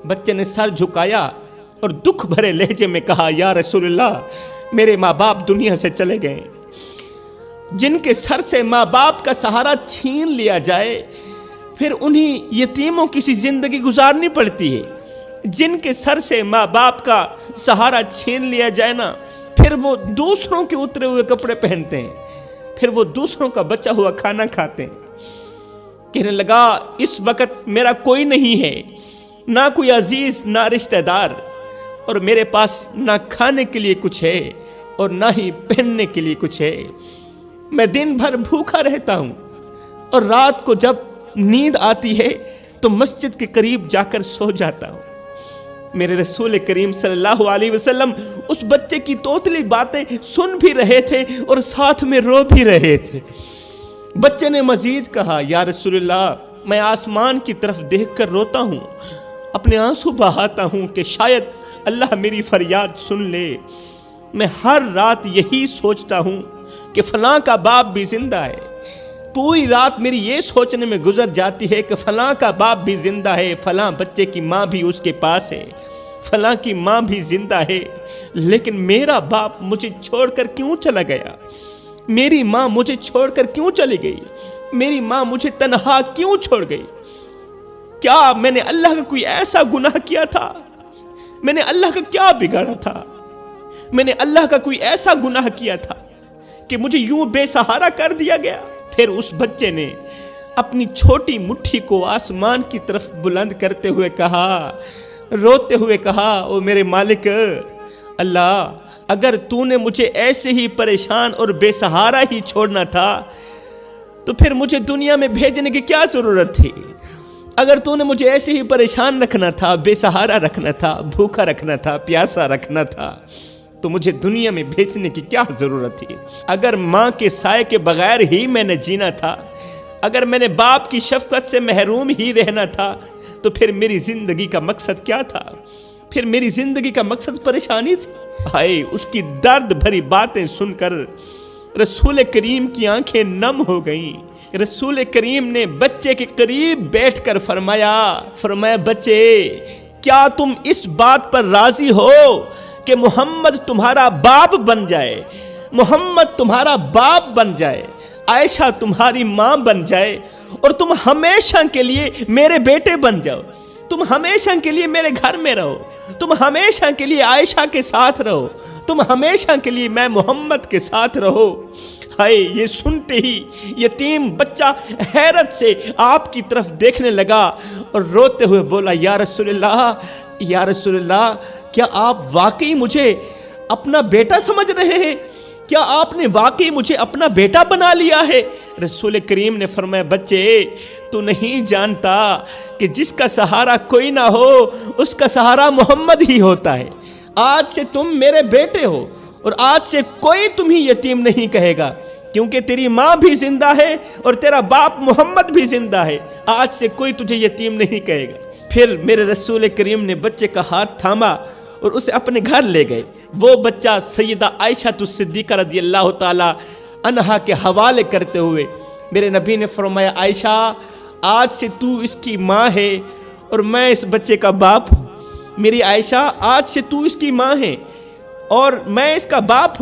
بچے نے سر جھکایا اور دکھ بھرے لہجے میں کہا، یا رسول اللہ، میرے ماں باپ دنیا سے چلے گئے۔ جن کے سر سے ماں باپ کا سہارا چھین لیا جائے پھر انہیں یتیموں کی سی زندگی گزارنی پڑتی ہے۔ جن کے سر سے ماں باپ کا سہارا چھین لیا جائے نا، پھر وہ دوسروں کے اترے ہوئے کپڑے پہنتے ہیں، پھر وہ دوسروں کا بچا ہوا کھانا کھاتے ہیں۔ کہنے لگا، اس وقت میرا کوئی نہیں ہے، نہ کوئی عزیز نہ رشتہ دار، اور میرے پاس نہ کھانے کے لیے کچھ ہے اور نہ ہی پہننے کے لیے کچھ ہے۔ میں دن بھر بھوکا رہتا ہوں اور رات کو جب نیند آتی ہے تو مسجد کے قریب جا کر سو جاتا ہوں۔ میرے رسول کریم صلی اللہ علیہ وسلم اس بچے کی توتلی باتیں سن بھی رہے تھے اور ساتھ میں رو بھی رہے تھے۔ بچے نے مزید کہا، یا رسول اللہ، میں آسمان کی طرف دیکھ کر روتا ہوں، اپنے آنسو بہاتا ہوں کہ شاید اللہ میری فریاد سن لے۔ میں ہر رات یہی سوچتا ہوں کہ فلاں کا باپ بھی زندہ ہے۔ پوری رات میری یہ سوچنے میں گزر جاتی ہے کہ فلاں کا باپ بھی زندہ ہے، فلاں بچے کی ماں بھی اس کے پاس ہے، فلاں کی ماں بھی زندہ ہے، لیکن میرا باپ مجھے چھوڑ کر کیوں چلا گیا؟ میری ماں مجھے چھوڑ کر کیوں چلی گئی؟ میری ماں مجھے تنہا کیوں چھوڑ گئی؟ کیا میں نے اللہ کا کوئی ایسا گناہ کیا تھا؟ میں نے اللہ کا کیا بگاڑا تھا؟ میں نے اللہ کا کوئی ایسا گناہ کیا تھا کہ مجھے یوں بے سہارا کر دیا گیا؟ پھر اس بچے نے اپنی چھوٹی مٹھی کو آسمان کی طرف بلند کرتے ہوئے کہا، روتے ہوئے کہا، او میرے مالک اللہ، اگر تو نے مجھے ایسے ہی پریشان اور بے سہارا ہی چھوڑنا تھا تو پھر مجھے دنیا میں بھیجنے کی کیا ضرورت تھی؟ اگر تو نے مجھے ایسے ہی پریشان رکھنا تھا، بے سہارا رکھنا تھا، بھوکا رکھنا تھا، پیاسا رکھنا تھا، تو مجھے دنیا میں بھیجنے کی کیا ضرورت تھی؟ اگر ماں کے سائے کے بغیر ہی میں نے جینا تھا، اگر میں نے باپ کی شفقت سے محروم ہی رہنا تھا، تو پھر میری زندگی کا مقصد کیا تھا؟ پھر میری زندگی کا مقصد پریشانی تھی۔ ہائے، اس کی درد بھری باتیں سن کر رسول کریم کی آنکھیں نم ہو گئیں۔ رسول کریم نے بچے کے قریب بیٹھ کر فرمایا، بچے، کیا تم اس بات پر راضی ہو کہ محمد تمہارا باپ بن جائے؟ محمد تمہارا باپ بن جائے، عائشہ تمہاری ماں بن جائے، اور تم ہمیشہ کے لیے میرے بیٹے بن جاؤ، تم ہمیشہ کے لیے میرے گھر میں رہو، تم ہمیشہ کے لیے عائشہ کے ساتھ رہو، تم ہمیشہ کے لیے میں محمد کے ساتھ رہو۔ ہائے، یہ سنتے ہی یتیم بچہ حیرت سے آپ کی طرف دیکھنے لگا اور روتے ہوئے بولا، یا رسول اللہ، یا رسول اللہ، کیا آپ واقعی مجھے اپنا بیٹا سمجھ رہے ہیں؟ کیا آپ نے واقعی مجھے اپنا بیٹا بنا لیا ہے؟ رسول کریم نے فرمایا، بچے، تو نہیں جانتا کہ جس کا سہارا کوئی نہ ہو اس کا سہارا محمد ہی ہوتا ہے۔ آج سے تم میرے بیٹے ہو اور آج سے کوئی تمہیں یتیم نہیں کہے گا، کیونکہ تیری ماں بھی زندہ ہے اور تیرا باپ محمد بھی زندہ ہے۔ آج سے کوئی تجھے یتیم نہیں کہے گا۔ پھر میرے رسول کریم نے بچے کا ہاتھ تھاما اور اسے اپنے گھر لے گئے۔ وہ بچہ سیدہ عائشہ الصدیقہ رضی اللہ تعالی عنہا کے حوالے کرتے ہوئے میرے نبی نے فرمایا، عائشہ، آج سے تو اس کی ماں ہے اور میں اس بچے کا باپ ہوں۔ میری عائشہ، آج سے تو اس کی ماں ہے اور میں اس کا باپ ہوں۔